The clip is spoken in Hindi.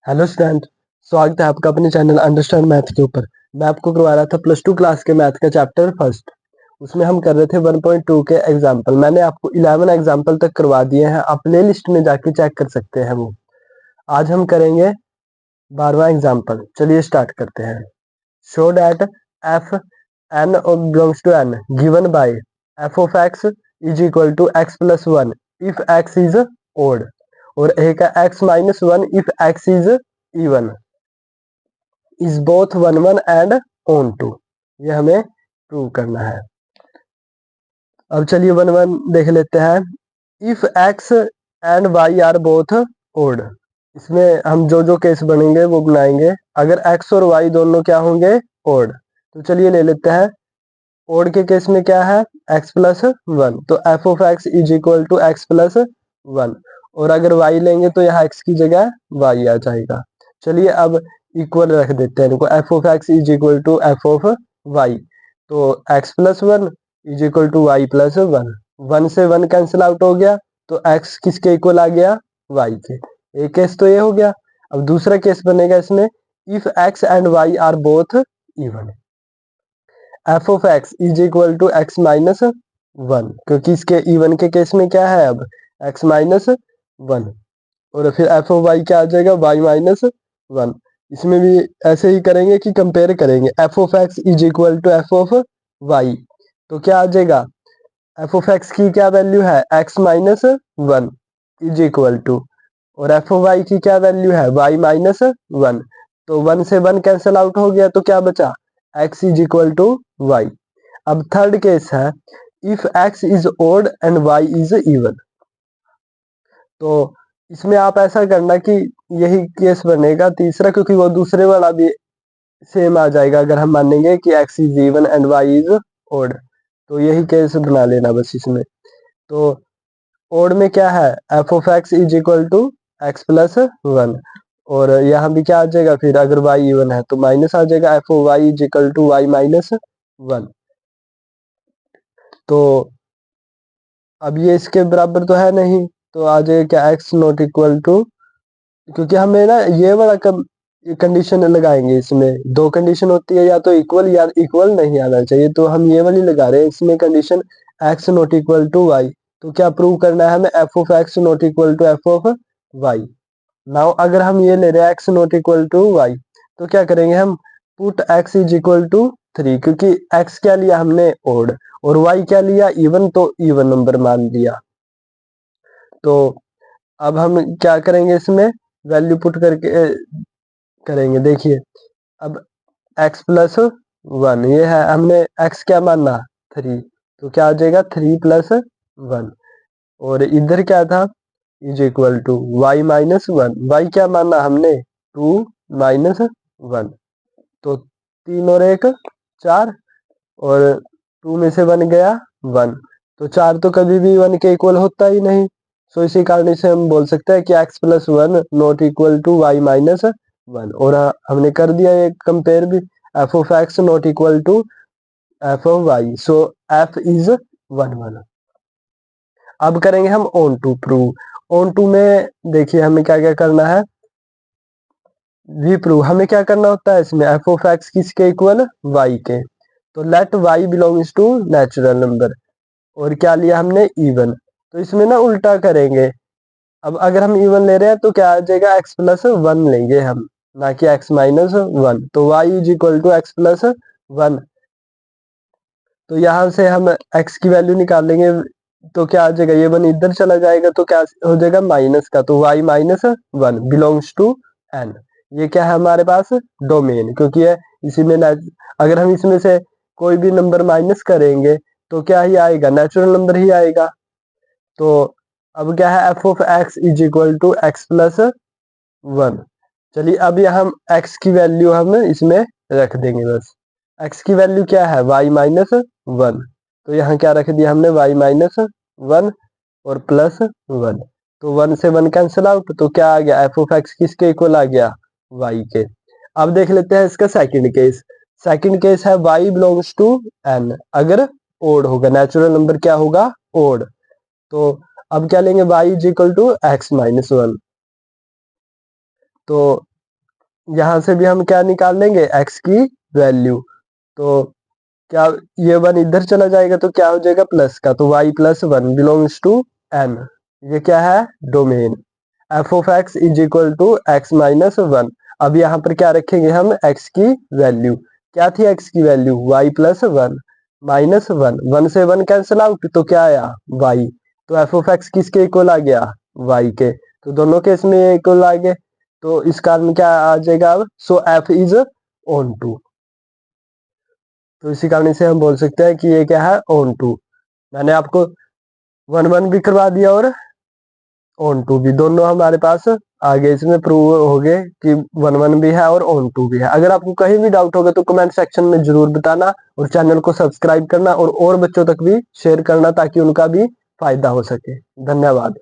Hello student. स्वागत है आपका अपने चैनल अंडरस्टैंड मैथ के ऊपर। मैं आपको करवा रहा था प्लस 2 क्लास के मैथ का चैप्टर फर्स्ट। उसमें हम कर रहे थे 1.2 के एग्जाम्पल। मैंने आपको 11 एग्जाम्पल तक करवा दिए हैं, आप प्ले लिस्ट में जाके चेक कर सकते हैं वो। आज हम करेंगे 12वां एग्जाम्पल। चलिए स्टार्ट करते हैं। Show that f N belongs to N given by f of x is equal to x plus one if x is odd, और एक है x minus one if x is even, is both one one and onto. ये हमें प्रूव करना है। अब चलिए वन वन देख लेते हैं। If x and y are both odd, इसमें हम जो जो केस बनेंगे वो बनाएंगे। अगर एक्स और वाई दोनों क्या होंगे? ओड। तो चलिए ले लेते हैं। ओड के केस में क्या है? एक्स प्लस वन, तो f of x is equal to x plus one. और अगर वाई लेंगे तो यहाँ एक्स की जगह वाई आ जाएगा। चलिए अब इक्वल रख देते हैं इनको। F of x is equal to F of Y, तो X plus one is equal to Y plus one. One से वन कैंसिल आउट हो गया, तो एक्स किसके इक्वल आ गया? वाई के। एक केस तो ये हो गया। अब दूसरा केस बनेगा इसमें, if x and y are both even, f of x is equal to x minus one, क्योंकि इसके इवन के केस में क्या है? अब एक्स माइनस वन। और फिर एफ ऑफ वाई क्या आ जाएगा? Y minus one. इसमें भी ऐसे ही करेंगे कि कंपेयर करेंगे। F of x is equal to F of Y, तो क्या आ जाएगा? एफ ऑफ एक्स की क्या वैल्यू है? X minus one is equal to, और एफ ऑफ वाई की क्या वैल्यू है? Y minus one. तो वन से वन कैंसिल आउट हो गया, तो क्या बचा? X is equal to y. अब थर्ड केस है, if x is odd and y is even. तो इसमें आप ऐसा करना कि यही केस बनेगा तीसरा, क्योंकि वो दूसरे वाला भी सेम आ जाएगा अगर हम मानेंगे कि x is even and y is odd. तो यही केस बना लेना बस इसमें। तो ओड में क्या है? F of x is equal to x plus one, और यहाँ भी क्या आ जाएगा? फिर अगर वाई इवन है तो माइनस आ जाएगा, f of y is equal to y minus one. तो अब ये इसके बराबर तो है नहीं, तो आ जाएगा क्या? एक्स नॉट इक्वल टू, क्योंकि हमें ना ये वाला कंडीशन लगाएंगे। इसमें दो कंडीशन होती है, या तो इक्वल या इक्वल नहीं आना चाहिए, तो हम ये वाली लगा रहे हैं इसमें condition, x not equal to y. तो क्या प्रूव करना है हमें? F of x not equal to F of y. Now अगर हम ये ले रहे हैं x not equal to y, तो क्या करेंगे हम? Put x is equal to three, क्योंकि एक्स क्या लिया हमने? ओड, और वाई क्या लिया? इवन, तो इवन नंबर मान लिया। तो अब हम क्या करेंगे? इसमें वैल्यू पुट करके करेंगे। देखिए अब x प्लस वन, ये है, हमने x क्या माना? थ्री, तो क्या आ जाएगा? Three plus one. और इधर क्या था? Is equal to y minus one. Y क्या माना हमने? Two minus one. तो तीन और एक चार, और टू में से वन गया वन, तो चार तो कभी भी वन के इक्वल होता ही नहीं। सो इसी कारण से हम बोल सकते हैं कि x plus one not equal to y minus one. और हमने कर दिया ये कंपेयर भी, f of x not equal to F of y, so f is one one. अब करेंगे हम onto prove. Onto में देखिए हमें क्या क्या करना है। वी प्रूव हमें क्या करना होता है इसमें? एफ ऑफ एक्स किसके इक्वल? वाई के। तो let y belongs to natural number, और क्या लिया हमने? इवन। तो इसमें ना उल्टा करेंगे। अब अगर हम इवन ले रहे हैं तो क्या आ जाएगा? एक्स प्लस वन लेंगे हम, ना कि एक्स माइनस वन। तो y is equal to x plus one. तो यहाँ से हम एक्स की वैल्यू निकाल लेंगे, तो क्या आ जाएगा? ये वन इधर चला जाएगा, तो क्या हो जाएगा? माइनस का। तो y minus one belongs to N. ये क्या है हमारे पास? डोमेन, क्योंकि ये इसी में अगर हम इसमें से कोई भी नंबर माइनस करेंगे तो क्या ही आएगा? नेचुरल नंबर ही आएगा। तो अब क्या है? F of x is equal to x plus one. चलिए अब यहाँ हम x की वैल्यू हम इसमें रख देंगे बस। x की वैल्यू क्या है? y minus one. तो यहाँ क्या रख दिया हमने? y माइनस वन और प्लस वन। तो वन से वन कैंसिल आउट, तो क्या आ गया? एफ ऑफ एक्स किसके इक्वल आ गया? y के। अब देख लेते हैं इसका सेकंड केस। सेकंड केस है y बिलोंग्स टू n, अगर ओड होगा, नेचुरल नंबर क्या होगा? ओड। तो अब क्या लेंगे? y is equal to x minus one. तो यहाँ से भी हम क्या निकाल लेंगे, x की वैल्यू। तो क्या ये 1 इधर चला जाएगा तो क्या हो जाएगा प्लस का, तो y plus 1 belongs to n। ये क्या है, domain. F of x is equal to x minus 1। अब यहाँ पर क्या रखेंगे हम, x की वैल्यू। क्या थी x की वैल्यू, y प्लस 1 माइनस 1, 1 से 1 कैंसिल आउट तो क्या आया, y। तो एफ ऑफ एक्स किसके इक्वल आ गया, y के। तो दोनों केस में इक्वल आ गए, तो इस कारण क्या आ जाएगा अब, सो f इज ऑन टू। तो इसी कारण से हम बोल सकते हैं कि ये क्या है, ऑन टू। मैंने आपको 1 1 भी करवा दिया और ऑन टू भी, दोनों हमारे पास आगे इसमें प्रूव हो गए कि 1 1 भी है और ऑन टू भी है। अगर आपको कहीं भी डाउट होगा तो कमेंट सेक्शन में जरूर बताना, और चैनल को सब्सक्राइब करना और बच्चों तक भी शेयर करना ताकि उनका भी फायदा हो सके। धन्यवाद।